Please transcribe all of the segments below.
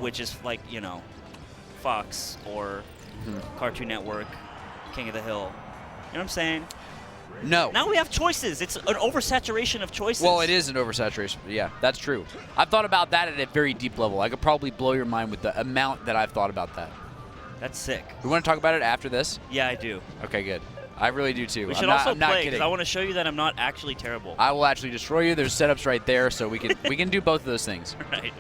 which is like, you know, Fox or Cartoon Network, King of the Hill. You know what I'm saying? No. Now we have choices. It's an oversaturation of choices. Well, it is an oversaturation. Yeah, that's true. I've thought about that at a very deep level. I could probably blow your mind with the amount that I've thought about that. That's sick. We want to talk about it after this? Yeah, I do. Okay, good. I really do too. We should also play because I want to show you that I'm not actually terrible. I will actually destroy you. There's setups right there, so we can do both of those things. Right.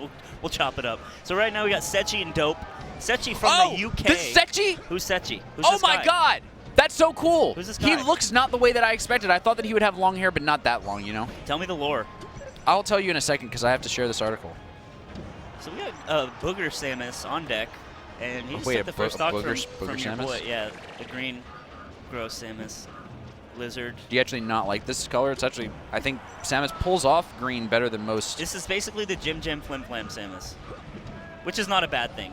We'll chop it up. So right now we got Setchi and Dope. Setchi from the UK. This is Setchi? Who's Setchi? Who's Oh this my guy? God! That's so cool. Who's this guy? He looks not the way that I expected. I thought that he would have long hair, but not that long, you know? Tell me the lore. I'll tell you in a second because I have to share this article. So we got Booger Samus on deck, and he just took the first stock from your Samus? boy. Yeah, the green, gross Samus. Lizard. Do you actually not like this color? It's actually, I think Samus pulls off green better than most. This is basically the Jim Jim Flim Flam Samus, which is not a bad thing.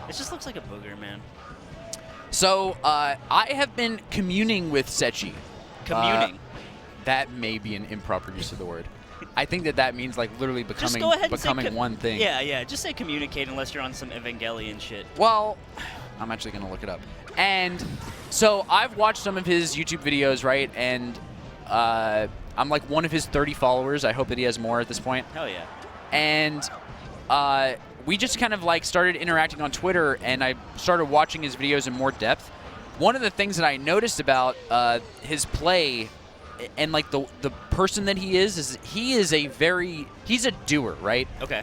It just looks like a booger, man. So, I have been communing with Setchi. Communing? That may be an improper use of the word. I think that means like literally becoming one thing. Yeah. Just say communicate unless you're on some Evangelion shit. Well, I'm actually going to look it up. And so I've watched some of his YouTube videos, right? And I'm like one of his 30 followers. I hope that he has more at this point. Hell yeah. And we just kind of like started interacting on Twitter, and I started watching his videos in more depth. One of the things that I noticed about his play and like the person that he is he's a doer, right? Okay.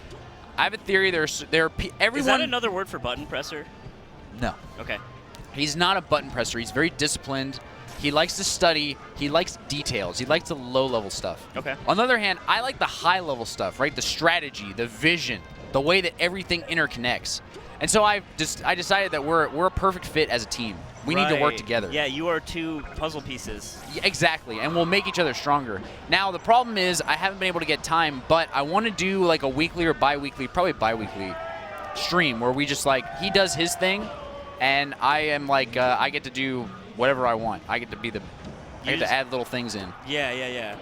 I have a theory. Everyone. Is that another word for button presser? No. Okay. He's not a button presser. He's very disciplined. He likes to study. He likes details. He likes the low-level stuff. Okay. On the other hand, I like the high-level stuff, right? The strategy, the vision, the way that everything interconnects. And so I decided that we're a perfect fit as a team. We need to work together. Yeah, you are two puzzle pieces. Yeah, exactly, and we'll make each other stronger. Now, the problem is I haven't been able to get time, but I want to do like a weekly or bi-weekly, probably bi-weekly stream where we just like, he does his thing, and I am like, I get to do whatever I want. I get to be I get to add little things in. Yeah.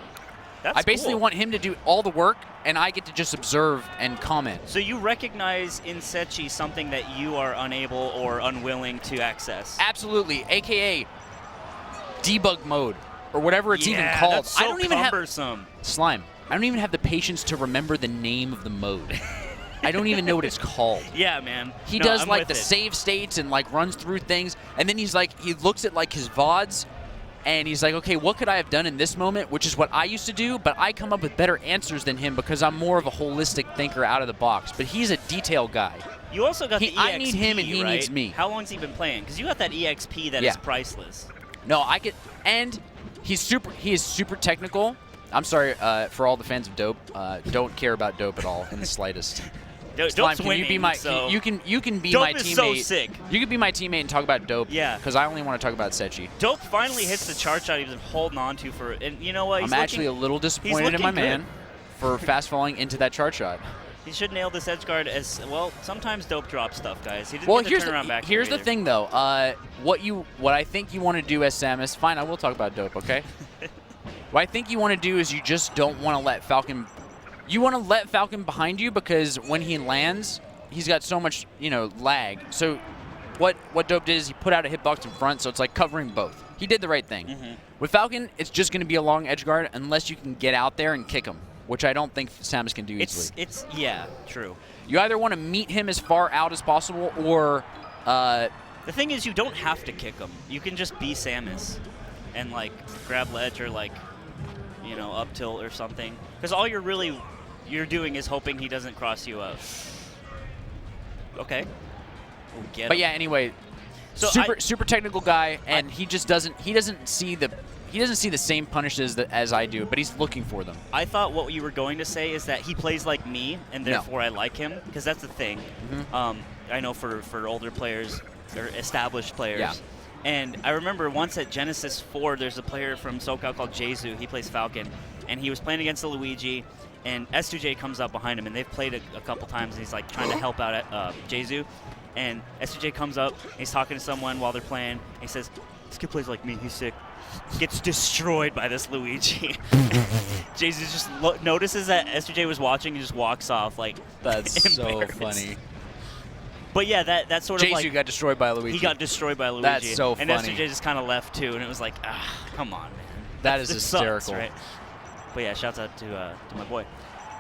That's I basically cool. want him to do all the work, and I get to just observe and comment. So you recognize in Setchi something that you are unable or unwilling to access? Absolutely, a.k.a. debug mode, or whatever it's even called. That's so I don't even cumbersome. Slime. I don't even have the patience to remember the name of the mode. I don't even know what it's called. Yeah, man. He No, does I'm like with the it. save states and like runs through things, and then he's like, he looks at like his VODs, and he's like, okay, what could I have done in this moment, which is what I used to do, but I come up with better answers than him because I'm more of a holistic thinker out of the box. But he's a detail guy. You also got the EXP, I need him and he right? needs me. How long's he been playing? Because you got that EXP that is priceless. No, I could, and he is super technical. I'm sorry for all the fans of Dope. Don't care about Dope at all in the slightest. Dope's can winning, you be my? so You can be Dope my is teammate. so sick. You could be my teammate and talk about Dope. Yeah. Because I only want to talk about Setchi. Dope finally hits the chart shot he's been holding on to for, and you know what? I'm actually a little disappointed in my man for fast falling into that chart shot. He should nail this edge guard as well. Sometimes Dope drops stuff, guys. He didn't get the turnaround back. Here's the thing, though. What I think you want to do as Samus. Fine, I will talk about Dope. Okay. What I think you want to do is you just don't want to let Falcon. You want to let Falcon behind you because when he lands, he's got so much, lag. So what Dope did is he put out a hitbox in front, so it's like covering both. He did the right thing. Mm-hmm. With Falcon, it's just going to be a long edge guard unless you can get out there and kick him, which I don't think Samus can do easily. Yeah, true. You either want to meet him as far out as possible or... the thing is, you don't have to kick him. You can just be Samus and, like, grab ledge or, like, up tilt or something. Because all you're doing is hoping he doesn't cross you up. Okay. We'll but yeah, anyway, so super technical guy, and he just doesn't see the same punishes as I do, but he's looking for them. I thought what you were going to say is that he plays like me, and therefore I like him, because that's the thing. Mm-hmm. I know for older players or established players. Yeah. And I remember once at Genesis 4, there's a player from SoCal called Jesu. He plays Falcon, and he was playing against the Luigi, and S2J comes up behind him, and they've played a couple times, and he's like trying to help out Jesu. And S2J comes up, and he's talking to someone while they're playing, and he says, "This kid plays like me, he's sick." Gets destroyed by this Luigi. Jesu just notices that S2J was watching and just walks off like. That's so funny. But yeah, that sort of Jesu like got destroyed by Luigi. he got destroyed by Luigi. That's so and funny. SJ just kind of left too, and it was like, come on, man. That is It hysterical. sucks, right? But yeah, shouts out to my boy.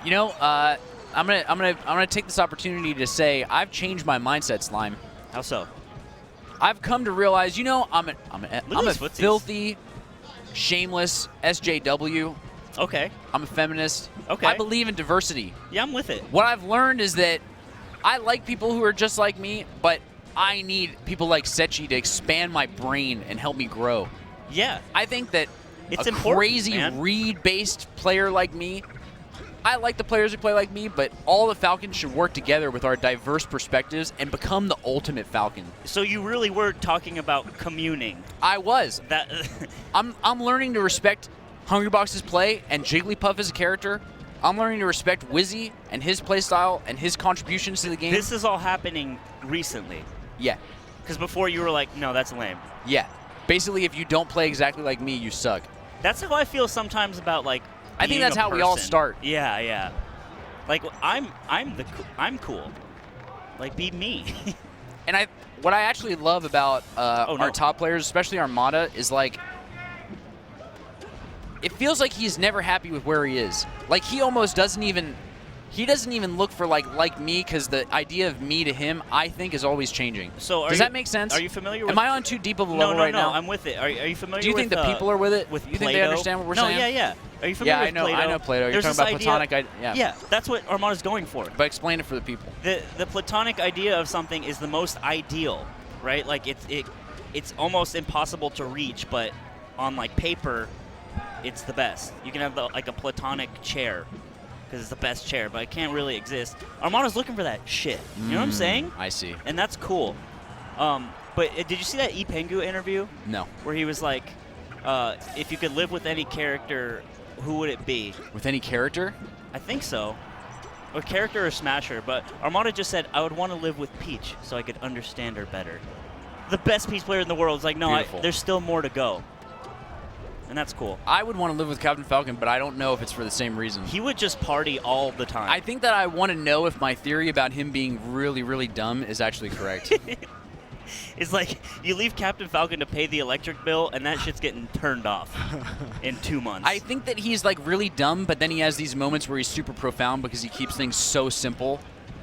You know, I'm gonna take this opportunity to say I've changed my mindset, Slime. How so? I've come to realize, you know, I'm a these footsies. filthy, shameless SJW. Okay. I'm a feminist. Okay. I believe in diversity. Yeah, I'm with it. What I've learned is that I like people who are just like me, but I need people like Setchi to expand my brain and help me grow. Yeah. I think that It's a important, crazy man. read-based player like me, I like the players who play like me, but all the Falcons should work together with our diverse perspectives and become the ultimate Falcon. So you really were talking about communing. I was. That I'm learning to respect Hungrybox's play and Jigglypuff as a character. I'm learning to respect Wizzy and his playstyle and his contributions to the game. this is all happening recently. Yeah. Because before you were like, no, that's lame. Yeah. Basically, if you don't play exactly like me, you suck. That's how I feel sometimes about like. I think being that's a how we all person. start. Yeah, yeah. Like I'm cool. Like be me. And what I actually love about Oh, no. our top players, especially Armada, is like it feels like he's never happy with where he is. Like he almost doesn't even look for like me, because the idea of me to him, I think, is always changing. So does that make sense? Are you familiar with? Am I on too deep of a No, level no, right no. now? I'm with it. Are you familiar? Do you think with, the people are with it? With you Play-Doh? think they understand what we're no, saying? yeah, yeah. Are you familiar Yeah, with Play-Doh? I know Play-Doh. You're There's talking this about idea, platonic. Yeah. Yeah, that's what Armada's going for. But explain it for the people. The platonic idea of something is the most ideal, right? Like it's almost impossible to reach, but on like paper, it's the best. You can have like a platonic chair because it's the best chair, but it can't really exist. Armada's looking for that shit. You know what I'm saying? I see. And that's cool. But did you see that Ipengu interview No. where he was like, if you could live with any character, who would it be? With any character? I think so. Or character or Smasher, but Armada just said, I would want to live with Peach so I could understand her better. The best Peach player in the world is like, no, Beautiful. there's still more to go. And that's cool. I would want to live with Captain Falcon, but I don't know if it's for the same reason. He would just party all the time. I think that I want to know if my theory about him being really, really dumb is actually correct. It's like, you leave Captain Falcon to pay the electric bill, and that shit's getting turned off in 2 months. I think that he's like really dumb, but then he has these moments where he's super profound because he keeps things so simple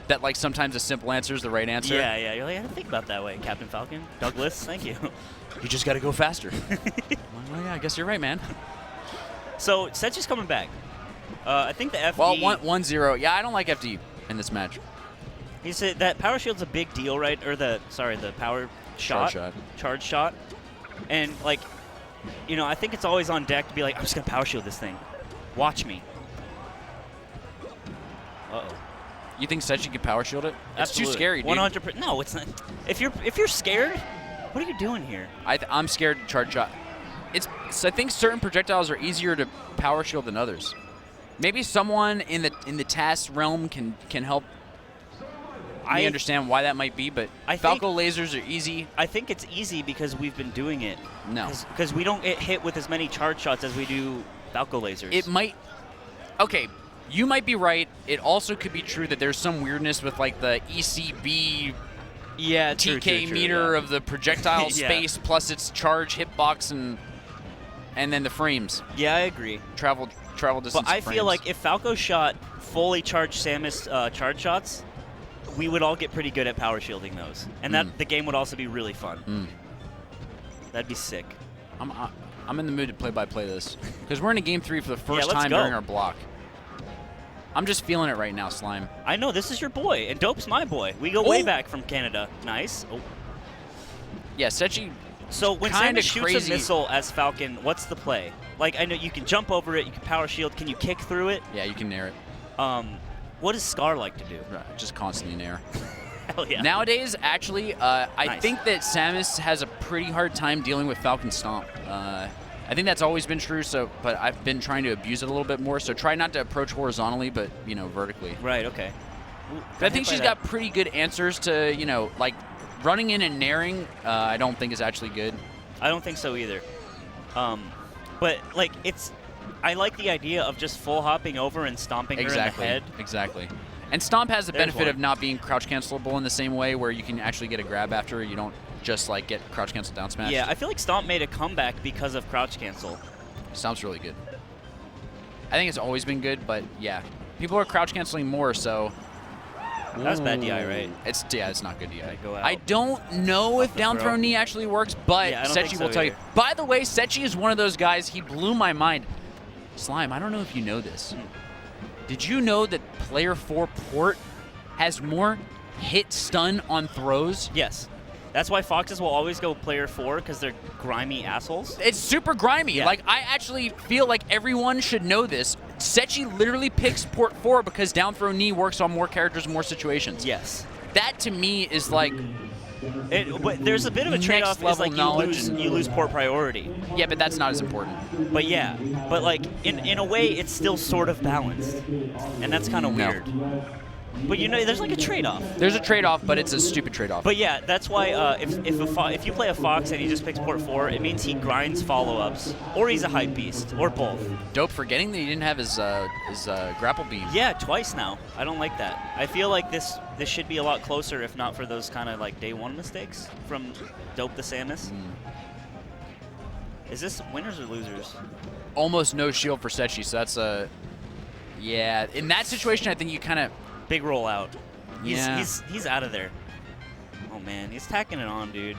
that like sometimes a simple answer is the right answer. Yeah, yeah. You're like, I didn't think about it that way, Captain Falcon. Douglas, thank you. You just got to go faster. Well, yeah, I guess you're right, man. So, Setchi's coming back. I think the FD... Well, 1-0. Yeah, I don't like FD in this match. He said that power shield's a big deal, right? Or the power shot. Charge shot. And, like, you know, I think it's always on deck to be like, I'm just going to power shield this thing. Watch me. Uh-oh. You think Setchi can power shield it? That's too Absolutely. scary, dude. 100%. No, it's not. If you're scared, what are you doing here? I'm scared to charge shot. I think certain projectiles are easier to power shield than others. Maybe someone in the TAS realm can help me understand why that might be, but Falco lasers are easy. I think it's easy because we've been doing it. No. Because we don't get hit with as many charge shots as we do Falco lasers. It might... Okay, you might be right. It also could be true that there's some weirdness with like the ECB TK meter of the projectile Yeah. space plus its charge hitbox and then the frames. Yeah, I agree. Travel distance. But I frames. feel like if Falco shot fully charged Samus charge shots, we would all get pretty good at power shielding those, and that the game would also be really fun. That'd be sick. I'm in the mood to play-by-play this because we're in a game 3 for the first let's time go. during our block. I'm just feeling it right now, Slime. I know, this is your boy, and Dope's my boy. We go way back from Canada. Nice. Oh. Yeah, Setchi. So when Kinda Samus shoots crazy. a missile as Falcon, what's the play? Like, I know you can jump over it, you can power shield. Can you kick through it? Yeah, you can nair it. What does Scar like to do? Right, just constantly nair. Hell yeah. Nowadays, actually, I Nice. think that Samus has a pretty hard time dealing with Falcon Stomp. I think that's always been true, but I've been trying to abuse it a little bit more, so try not to approach horizontally, but, vertically. Right, okay. Ooh, I think she's got pretty good answers to, like, running in and naring, I don't think is actually good. I don't think so either. But, like, I like the idea of just full hopping over and stomping her in the head. Exactly. And Stomp has the There's benefit one. of not being crouch cancelable in the same way where you can actually get a grab after. You don't just like get crouch cancel down smash. Yeah, I feel like Stomp made a comeback because of crouch cancel. Stomp's really good. I think it's always been good, but yeah. People are crouch canceling more, so. That was bad DI, right? It's not good DI. Go out. I don't know if down throw knee actually works, but Yeah, I don't Setchi think so will tell you. either. By the way, Setchi is one of those guys, he blew my mind. Slime, I don't know if you know this. Did you know that player 4 port has more hit stun on throws? Yes. That's why Foxes will always go player 4 because they're grimy assholes. It's super grimy. Yeah. Like, I actually feel like everyone should know this. Setchi literally picks port 4 because down throw knee works on more characters, more situations. Yes. That to me is like, But there's a bit of a Next trade-off. Is level like knowledge you lose port priority. yeah, but that's not as important. But yeah, but like in a way, it's still sort of balanced, and that's kind of No. weird. But you know, there's like a trade-off. There's a trade-off, but it's a stupid trade-off. But yeah, that's why if you play a Fox and he just picks port 4, it means he grinds follow-ups, or he's a hype beast, or both. Dope forgetting that he didn't have his grapple beam. Yeah, twice now. I don't like that. I feel like this should be a lot closer, if not for those kind of like day 1 mistakes from Dope the Samus. Is this winners or losers? Almost no shield for Setchi, so that's a yeah. In that situation, I think you kind of Big rollout. Yeah. He's out of there. Oh man, he's tacking it on, dude.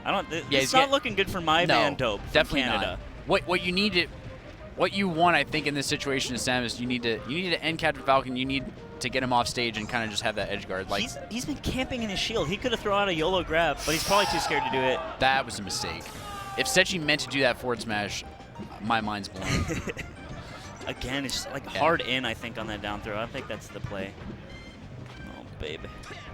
I don't. Yeah, It's not looking good for my man Dope from definitely Canada. not. What you need to, what you want, I think, in this situation is Samus. You need to end Captain Falcon. You need to get him off stage and kind of just have that edge guard. Like He's been camping in his shield. He could have thrown out a YOLO grab, but he's probably too scared to do it. that was a mistake. If Setchi meant to do that forward smash, my mind's blown. Again, it's just like hard in, I think, on that down throw. I think that's the play. Oh, baby.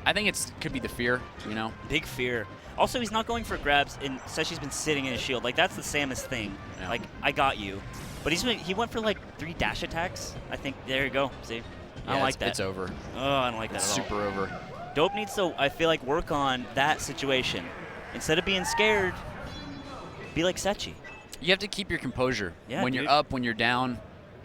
I think could be the fear, you know. Big fear. Also, he's not going for grabs, and Setchi's been sitting in his shield. Like, that's the Samus thing. Yeah. Like, I got you. But he went for, like, 3 dash attacks. I think, there you go. See? I don't like that. It's over. Oh, I don't like that It's at all. super over. Dope needs to, I feel like, work on that situation. Instead of being scared, be like Setchi. You have to keep your composure. Yeah, when you're dude. up, when you're down.